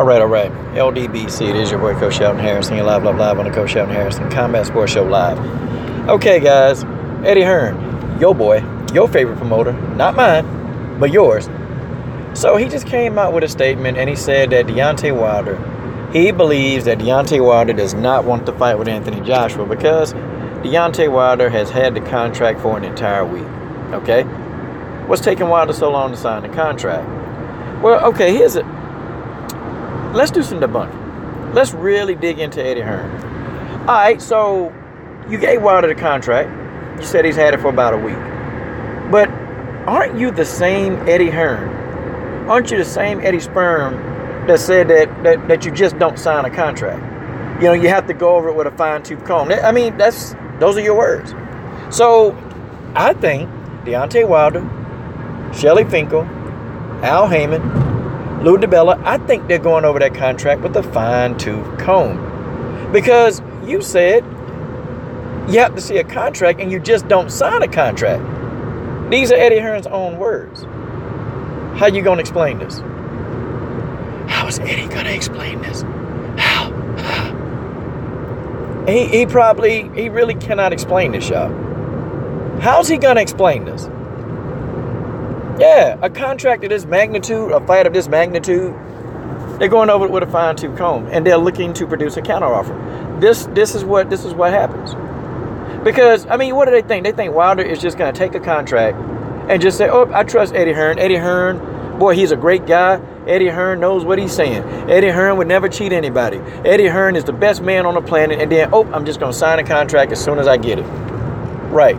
All right. LDBC, it is your boy Coach Shelton Harrison. You're live on the Coach Shelton Harrison Combat Sports Show Live. Okay, guys, Eddie Hearn, your boy, your favorite promoter, not mine, but yours. So he just came out with a statement, and he said that he believes that Deontay Wilder does not want to fight with Anthony Joshua because Deontay Wilder has had the contract for an entire week. Okay? What's taking Wilder so long to sign the contract? Well, okay, let's do some debunking. Let's really dig into Eddie Hearn. All right, so you gave Wilder the contract. You said he's had it for about a week. But aren't you the same Eddie Hearn? Aren't you the same Eddie Sperm that said that you just don't sign a contract? You know, you have to go over it with a fine-tooth comb. I mean, those are your words. So I think Deontay Wilder, Shelly Finkel, Al Heyman, Lou DiBella, I think they're going over that contract with a fine-tooth comb. Because you said you have to see a contract and you just don't sign a contract. These are Eddie Hearn's own words. How you going to explain this? How is Eddie going to explain this? How? He really cannot explain this, y'all. How's he going to explain this? Yeah, a contract of this magnitude, a fight of this magnitude, they're going over it with a fine-tooth comb, and they're looking to produce a counteroffer. This is what happens. Because, I mean, what do they think? They think Wilder is just going to take a contract and just say, oh, I trust Eddie Hearn. Eddie Hearn, boy, he's a great guy. Eddie Hearn knows what he's saying. Eddie Hearn would never cheat anybody. Eddie Hearn is the best man on the planet, and then, oh, I'm just going to sign a contract as soon as I get it. Right.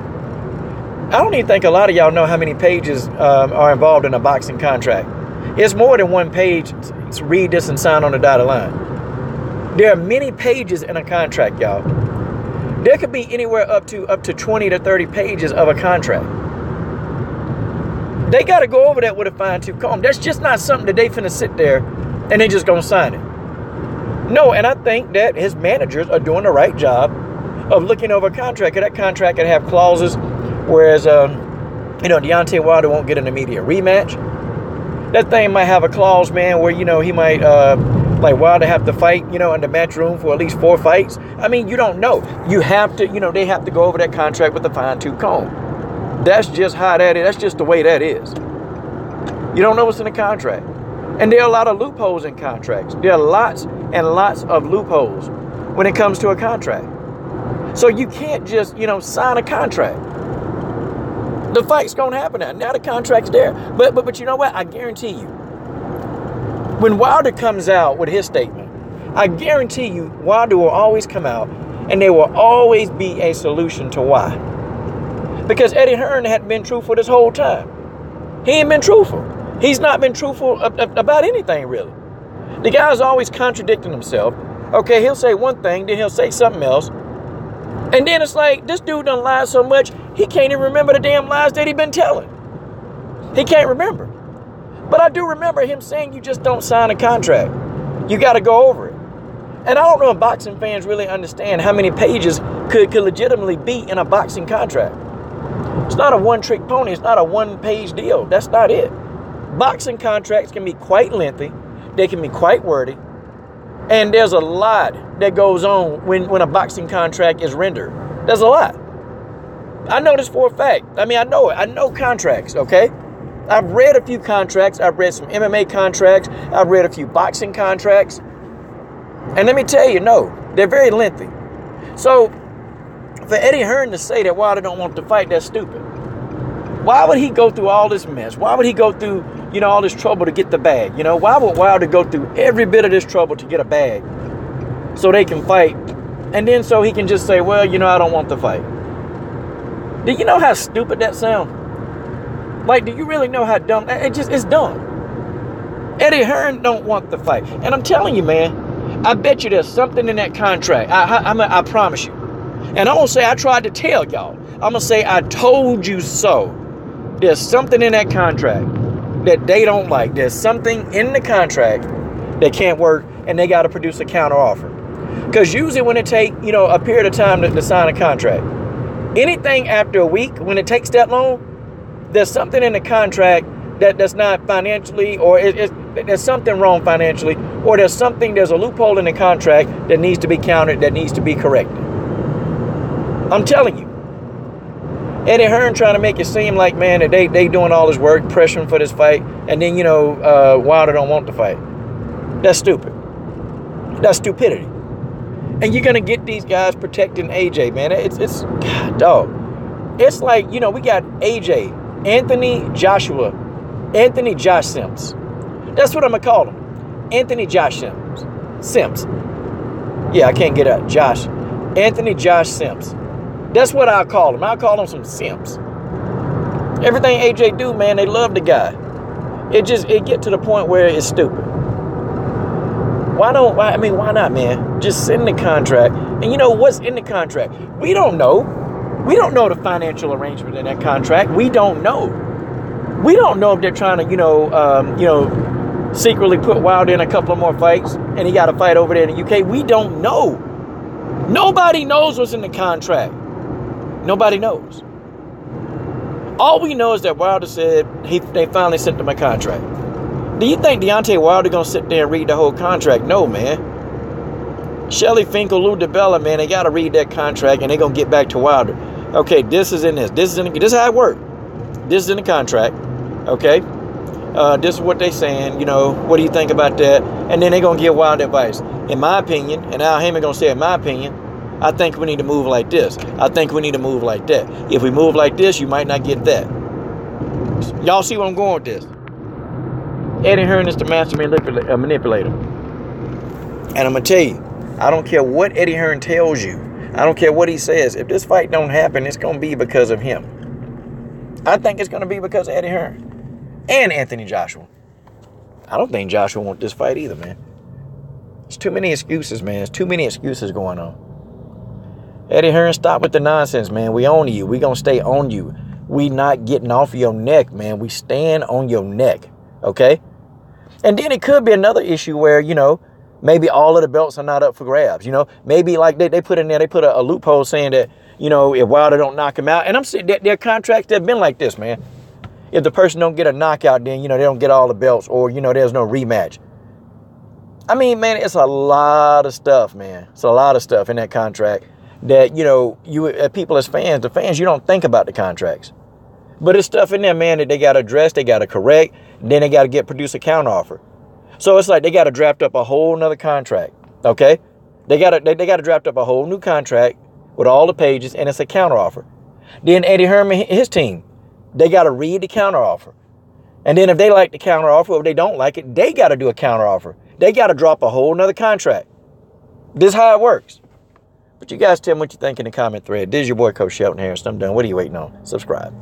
I don't even think a lot of y'all know how many pages are involved in a boxing contract. It's more than one page to read this and sign on the dotted line. There are many pages in a contract, y'all. There could be anywhere up to 20 to 30 pages of a contract. They got to go over that with a fine-tooth comb. That's just not something that they finna sit there and they just gonna sign it. No, and I think that his managers are doing the right job of looking over a contract. That contract could have clauses whereas, Deontay Wilder won't get an immediate rematch. That thing might have a clause, man, where, he might, like Wilder have to fight, in the match room for at least 4 fights. I mean, you don't know. You have to, they have to go over that contract with a fine-tooth comb. That's just how that is. That's just the way that is. You don't know what's in the contract. And there are a lot of loopholes in contracts. There are lots and lots of loopholes when it comes to a contract. So you can't just, sign a contract. The fight's going to happen now. Now the contract's there. But you know what? I guarantee you, when Wilder comes out with his statement, I guarantee you Wilder will always come out and there will always be a solution to why. Because Eddie Hearn hadn't been truthful this whole time. He ain't been truthful. He's not been truthful about anything, really. The guy's always contradicting himself. Okay, he'll say one thing, then he'll say something else. And then it's like, this dude done lied so much, he can't even remember the damn lies that he been telling. He can't remember. But I do remember him saying you just don't sign a contract. You got to go over it. And I don't know if boxing fans really understand how many pages could legitimately be in a boxing contract. It's not a one-trick pony. It's not a one-page deal. That's not it. Boxing contracts can be quite lengthy. They can be quite wordy. And there's a lot that goes on when a boxing contract is rendered. There's a lot. I know this for a fact. I mean, I know it. I know contracts, okay? I've read a few contracts. I've read some MMA contracts. I've read a few boxing contracts. And let me tell you, no, they're very lengthy. So for Eddie Hearn to say that Wilder don't want to fight, that's stupid. Why would he go through all this mess? Why would he go through, all this trouble to get the bag? Why would Wilder go through every bit of this trouble to get a bag so they can fight? And then so he can just say, well, I don't want to fight. Do you know how stupid that sounds? Like, do you really know how dumb? It's dumb. Eddie Hearn don't want to fight. And I'm telling you, man, I bet you there's something in that contract. I promise you. And I'm going to say I tried to tell y'all. I'm going to say I told you so. There's something in that contract that they don't like. There's something in the contract that can't work, and they got to produce a counteroffer. Because usually when it take, a period of time to sign a contract, anything after a week, when it takes that long, there's something in the contract that's not financially, or there's something wrong financially, or there's a loophole in the contract that needs to be countered, that needs to be corrected. I'm telling you. Eddie Hearn trying to make it seem like, man, that they doing all this work, pressuring for this fight, and then, Wilder don't want the fight. That's stupid. That's stupidity. And you're going to get these guys protecting AJ, man. It's God, dog. It's like, we got AJ, Anthony Josh Sims. That's what I'm going to call him. Anthony Josh Sims. Yeah, I can't get out. Anthony Josh Sims. That's what I'll call him. I'll call him some simps. Everything AJ do, man, they love the guy. It get to the point where it's stupid. Why not, man? Just send the contract. And what's in the contract? We don't know. We don't know the financial arrangement in that contract. We don't know. We don't know if they're trying to, secretly put Wilder in a couple of more fights and he got a fight over there in the UK. We don't know. Nobody knows what's in the contract. Nobody knows. All we know is that Wilder said they finally sent him a contract. Do you think Deontay Wilder gonna sit there and read the whole contract? No, man. Shelly Finkel, Lou DiBella, man, they gotta read that contract and they gonna get back to Wilder. Okay, this is in this. This is how it works. This is in the contract. Okay. This is what they saying. What do you think about that? And then they gonna give Wilder advice. In my opinion, and Al Heyman gonna say, in my opinion, I think we need to move like this. I think we need to move like that. If we move like this, you might not get that. Y'all see where I'm going with this? Eddie Hearn is the master manipulator. And I'm going to tell you, I don't care what Eddie Hearn tells you. I don't care what he says. If this fight don't happen, it's going to be because of him. I think it's going to be because of Eddie Hearn and Anthony Joshua. I don't think Joshua wants this fight either, man. There's too many excuses, man. There's too many excuses going on. Eddie Hearn, stop with the nonsense, man. We own you. We gonna stay on you. We not getting off of your neck, man. We stand on your neck, okay? And then it could be another issue where, maybe all of the belts are not up for grabs. Maybe like they put in there, they put a loophole saying that, if Wilder don't knock him out. And I'm saying their contracts have been like this, man. If the person don't get a knockout, then, they don't get all the belts, or, there's no rematch. I mean, man, it's a lot of stuff, man. It's a lot of stuff in that contract that, people as fans, you don't think about the contracts. But it's stuff in there, man, that they got to address, they got to correct, then they got to produce a counteroffer. So it's like they got to draft up a whole nother contract, okay? They got to draft up a whole new contract with all the pages, and it's a counteroffer. Then Eddie Hearn and his team, they got to read the counteroffer. And then if they like the counteroffer, or if they don't like it, they got to do a counteroffer. They got to drop a whole nother contract. This is how it works. But you guys tell me what you think in the comment thread. This is your boy, Coach Shelton Harris. I'm done. What are you waiting on? Subscribe.